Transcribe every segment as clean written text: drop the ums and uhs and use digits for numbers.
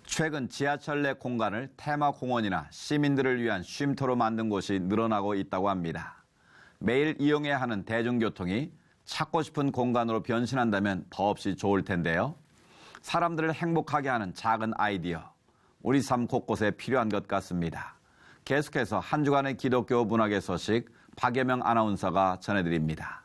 최근 지하철 내 공간을 테마공원이나 시민들을 위한 쉼터로 만든 곳이 늘어나고 있다고 합니다. 매일 이용해야 하는 대중교통이 찾고 싶은 공간으로 변신한다면 더없이 좋을 텐데요. 사람들을 행복하게 하는 작은 아이디어, 우리 삶 곳곳에 필요한 것 같습니다. 계속해서 한 주간의 기독교 문학의 소식 박예명 아나운서가 전해드립니다.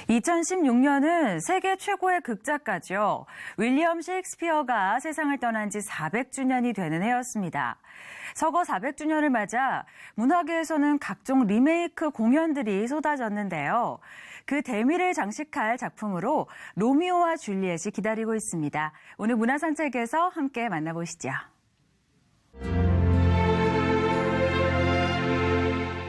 2016년은 세계 최고의 극작가죠. 윌리엄 셰익스피어가 세상을 떠난 지 400주년이 되는 해였습니다. 서거 400주년을 맞아 문화계에서는 각종 리메이크 공연들이 쏟아졌는데요. 그 대미를 장식할 작품으로 로미오와 줄리엣이 기다리고 있습니다. 오늘 문화산책에서 함께 만나보시죠.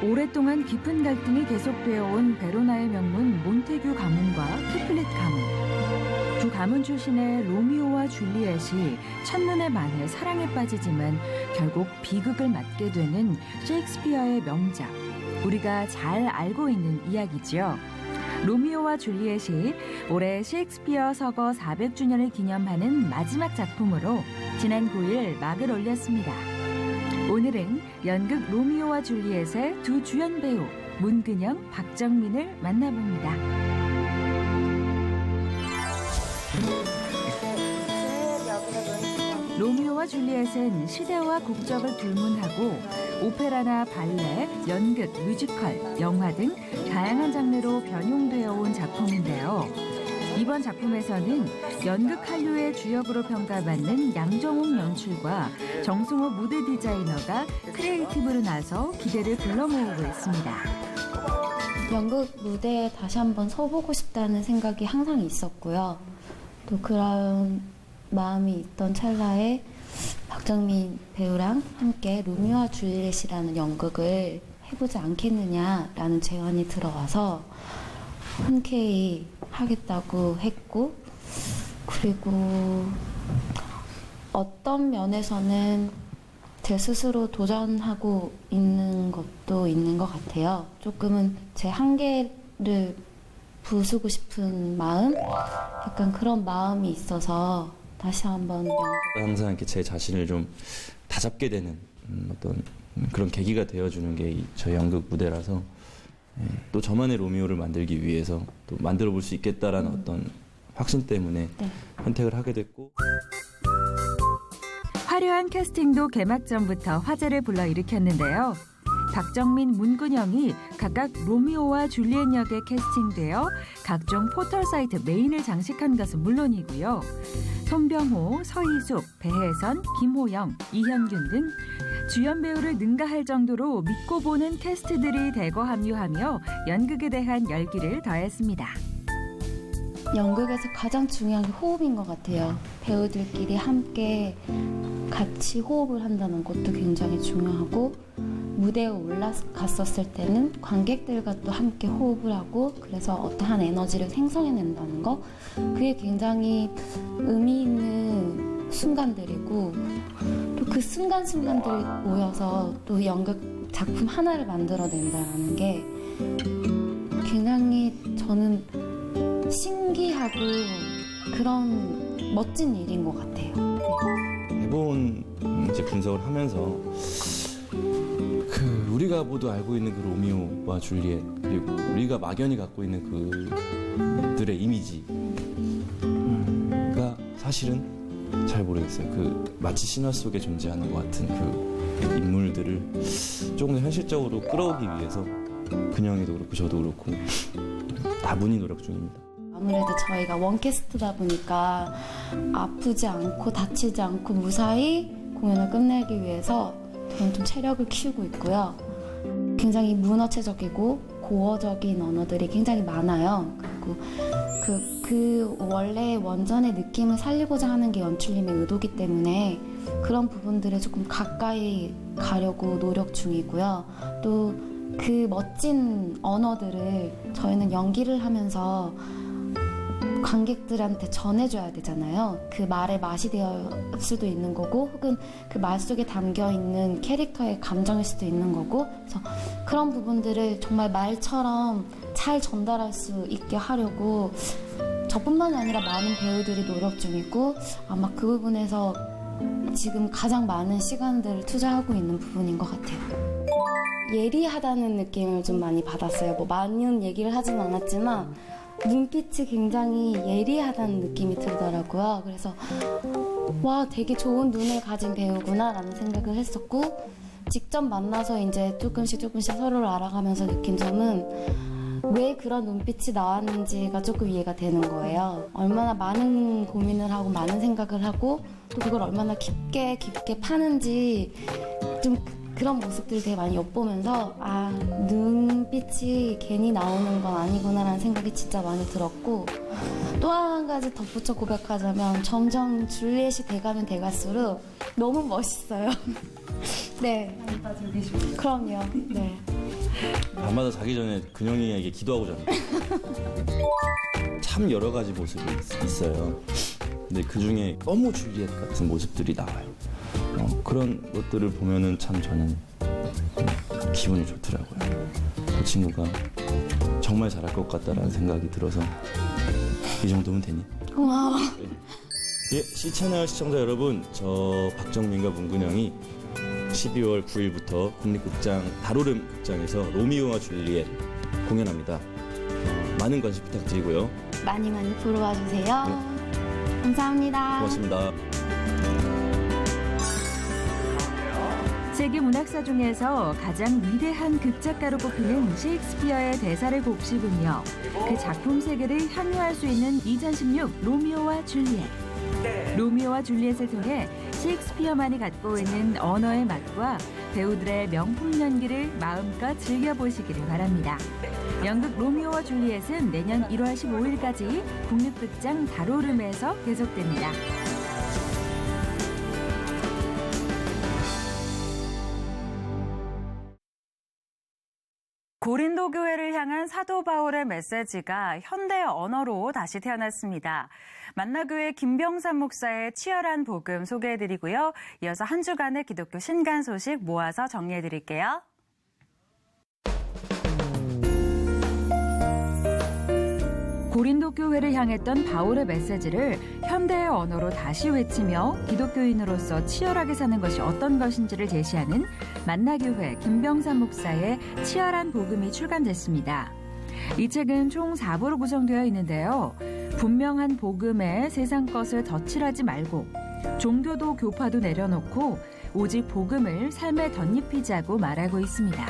오랫동안 깊은 갈등이 계속되어 온 베로나의 명문 몬테규 가문과 캐플릿 가문. 두 가문 출신의 로미오와 줄리엣이 첫눈에 반해 사랑에 빠지지만 결국 비극을 맞게 되는 셰익스피어의 명작. 우리가 잘 알고 있는 이야기죠. 로미오와 줄리엣이 올해 셰익스피어 서거 400주년을 기념하는 마지막 작품으로 지난 9일 막을 올렸습니다. 오늘은 연극 로미오와 줄리엣의 두 주연 배우 문근영, 박정민을 만나봅니다. 로미오와 줄리엣은 시대와 국적을 불문하고 오페라나 발레, 연극, 뮤지컬, 영화 등 다양한 장르로 변용되어 온 작품인데요. 이번 작품에서는 연극 한류의 주역으로 평가받는 양정옥 연출과 정승호 무대 디자이너가 크리에이티브로 나서 기대를 불러 모으고 있습니다. 연극 무대에 다시 한번 서보고 싶다는 생각이 항상 있었고요. 또 그런 마음이 있던 찰나에 박정민 배우랑 함께 로미오와 줄리엣이라는 연극을 해보지 않겠느냐라는 제안이 들어와서 흔쾌히 하겠다고 했고, 그리고 어떤 면에서는 제 스스로 도전하고 있는 것도 있는 것 같아요. 조금은 제 한계를 부수고 싶은 마음? 약간 그런 마음이 있어서 다시 한번 항상 이렇게 제 자신을 좀 다잡게 되는 어떤 그런 계기가 되어주는 게 저희 연극 무대라서 또 저만의 로미오를 만들기 위해서 또 만들어 볼 수 있겠다라는 어떤 확신 때문에 선택을 하게 됐고, 화려한 캐스팅도 개막 전부터 화제를 불러일으켰는데요. 박정민, 문근영이 각각 로미오와 줄리엣 역에 캐스팅되어 각종 포털 사이트 메인을 장식한 것은 물론이고요. 손병호, 서희숙, 배혜선, 김호영, 이현균 등 주연 배우를 능가할 정도로 믿고 보는 캐스트들이 대거 합류하며 연극에 대한 열기를 더했습니다. 연극에서 가장 중요한 게 호흡인 것 같아요. 배우들끼리 함께 같이 호흡을 한다는 것도 굉장히 중요하고, 무대에 올라갔었을 때는 관객들과 또 함께 호흡을 하고, 그래서 어떠한 에너지를 생성해낸다는 거, 그게 굉장히 의미 있는 순간들이고, 또 그 순간순간들이 모여서 또 연극 작품 하나를 만들어낸다는 게 굉장히 저는 신기하고 그런 멋진 일인 것 같아요. 대본 이제 분석을 하면서 우리가 모두 알고 있는 그 로미오와 줄리엣, 그리고 우리가 막연히 갖고 있는 그들의 이미지가 사실은 잘 모르겠어요. 마치 신화 속에 존재하는 것 같은 그 인물들을 조금 더 현실적으로 끌어오기 위해서 근영이도 그렇고 저도 그렇고 다분히 노력 중입니다. 아무래도 저희가 원캐스트다 보니까 아프지 않고 다치지 않고 무사히 공연을 끝내기 위해서 저는 좀 체력을 키우고 있고요. 굉장히 문어체적이고 고어적인 언어들이 굉장히 많아요. 그리고 그 원래 원전의 느낌을 살리고자 하는 게 연출님의 의도기 때문에 그런 부분들을 조금 가까이 가려고 노력 중이고요. 또 그 멋진 언어들을 저희는 연기를 하면서 관객들한테 전해줘야 되잖아요. 그 말의 맛이 될 수도 있는 거고, 혹은 그 말 속에 담겨있는 캐릭터의 감정일 수도 있는 거고, 그래서 그런 부분들을 정말 말처럼 잘 전달할 수 있게 하려고 저뿐만이 아니라 많은 배우들이 노력 중이고 아마 그 부분에서 지금 가장 많은 시간들을 투자하고 있는 부분인 것 같아요. 예리하다는 느낌을 좀 많이 받았어요. 뭐 많은 얘기를 하진 않았지만 눈빛이 굉장히 예리하다는 느낌이 들더라고요. 그래서 와, 되게 좋은 눈을 가진 배우구나 라는 생각을 했었고, 직접 만나서 이제 조금씩 서로를 알아가면서 느낀 점은 왜 그런 눈빛이 나왔는지가 조금 이해가 되는 거예요. 얼마나 많은 고민을 하고 많은 생각을 하고 또 그걸 얼마나 깊게 파는지 좀 그런 모습들을 되게 많이 엿보면서 아, 눈빛이 괜히 나오는 건 아니구나라는 생각이 진짜 많이 들었고, 또 한 가지 덧붙여 고백하자면 점점 줄리엣이 돼가면 돼갈수록 너무 멋있어요. 네. 그럼요. 네. 밤마다 자기 전에 근영이에게 기도하고 자는 참 여러 가지 모습이 있어요. 근데 그 중에 너무 줄리엣 같은 모습들이 나와요. 그런 것들을 보면은 참 저는 기분이 좋더라고요. 그 친구가 정말 잘할 것 같다라는 생각이 들어서 이 정도면 되니? 고마워. 예, C채널 시청자 여러분, 저 박정민과 문근영이 12월 9일부터 국립극장 다로름 극장에서 로미오와 줄리엣 공연합니다. 많은 관심 부탁드리고요. 많이 보러 와주세요. 네. 감사합니다. 고맙습니다. 세계 문학사 중에서 가장 위대한 극작가로 꼽히는 셰익스피어의 대사를 곱씹으며 그 작품 세계를 향유할 수 있는 2016 로미오와 줄리엣. 로미오와 줄리엣을 통해 셰익스피어만이 갖고 있는 언어의 맛과 배우들의 명품 연기를 마음껏 즐겨보시기를 바랍니다. 연극 로미오와 줄리엣은 내년 1월 15일까지 국립극장 다로름에서 계속됩니다. 고린도 교회를 향한 사도 바울의 메시지가 현대 언어로 다시 태어났습니다. 만나교회 김병삼 목사의 치열한 복음 소개해드리고요. 이어서 한 주간의 기독교 신간 소식 모아서 정리해드릴게요. 고린도 교회를 향했던 바울의 메시지를 현대의 언어로 다시 외치며 기독교인으로서 치열하게 사는 것이 어떤 것인지를 제시하는 만나교회 김병삼 목사의 치열한 복음이 출간됐습니다. 이 책은 총 4부로 구성되어 있는데요. 분명한 복음에 세상 것을 덧칠하지 말고 종교도 교파도 내려놓고 오직 복음을 삶에 덧입히자고 말하고 있습니다.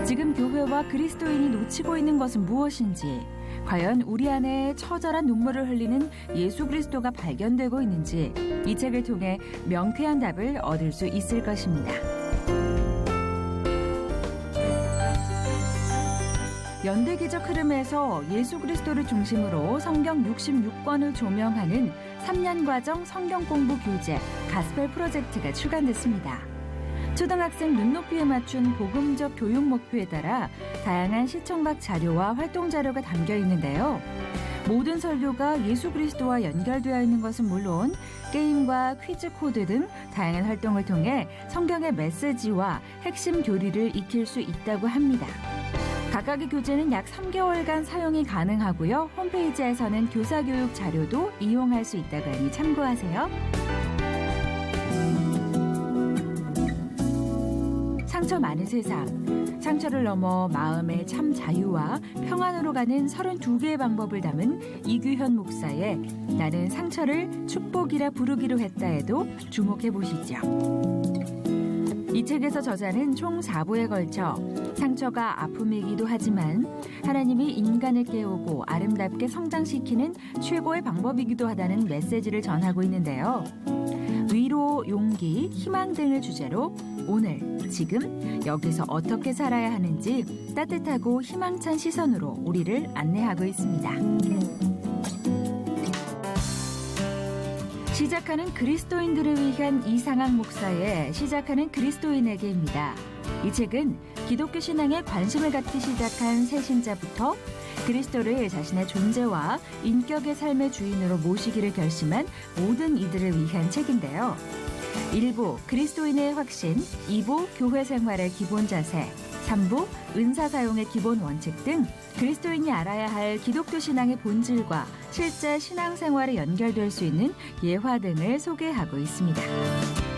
지금 교회와 그리스도인이 놓치고 있는 것은 무엇인지, 과연 우리 안에 처절한 눈물을 흘리는 예수 그리스도가 발견되고 있는지 이 책을 통해 명쾌한 답을 얻을 수 있을 것입니다. 연대기적 흐름에서 예수 그리스도를 중심으로 성경 66권을 조명하는 3년 과정 성경 공부 교재 가스펠 프로젝트가 출간됐습니다. 초등학생 눈높이에 맞춘 복음적 교육 목표에 따라 다양한 시청각 자료와 활동 자료가 담겨 있는데요. 모든 설교가 예수 그리스도와 연결되어 있는 것은 물론 게임과 퀴즈 코드 등 다양한 활동을 통해 성경의 메시지와 핵심 교리를 익힐 수 있다고 합니다. 각각의 교재는 약 3개월간 사용이 가능하고요. 홈페이지에서는 교사교육 자료도 이용할 수 있다고 하니 참고하세요. 상처 많은 세상, 상처를 넘어 마음의 참 자유와 평안으로 가는 32개의 방법을 담은 이규현 목사의 나는 상처를 축복이라 부르기로 했다에도 주목해 보시죠. 이 책에서 저자는 총 4부에 걸쳐 상처가 아픔이기도 하지만 하나님이 인간을 깨우고 아름답게 성장시키는 최고의 방법이기도 하다는 메시지를 전하고 있는데요. 위로, 용기, 희망 등을 주제로 오늘, 지금, 여기서 어떻게 살아야 하는지 따뜻하고 희망찬 시선으로 우리를 안내하고 있습니다. 시작하는 그리스도인들을 위한 이상학 목사의 시작하는 그리스도인에게입니다. 이 책은 기독교 신앙에 관심을 갖기 시작한 새신자부터 그리스도를 자신의 존재와 인격의 삶의 주인으로 모시기를 결심한 모든 이들을 위한 책인데요. 1부 그리스도인의 확신, 2부 교회 생활의 기본 자세, 3부 은사 사용의 기본 원칙 등 그리스도인이 알아야 할 기독교 신앙의 본질과 실제 신앙생활에 연결될 수 있는 예화 등을 소개하고 있습니다.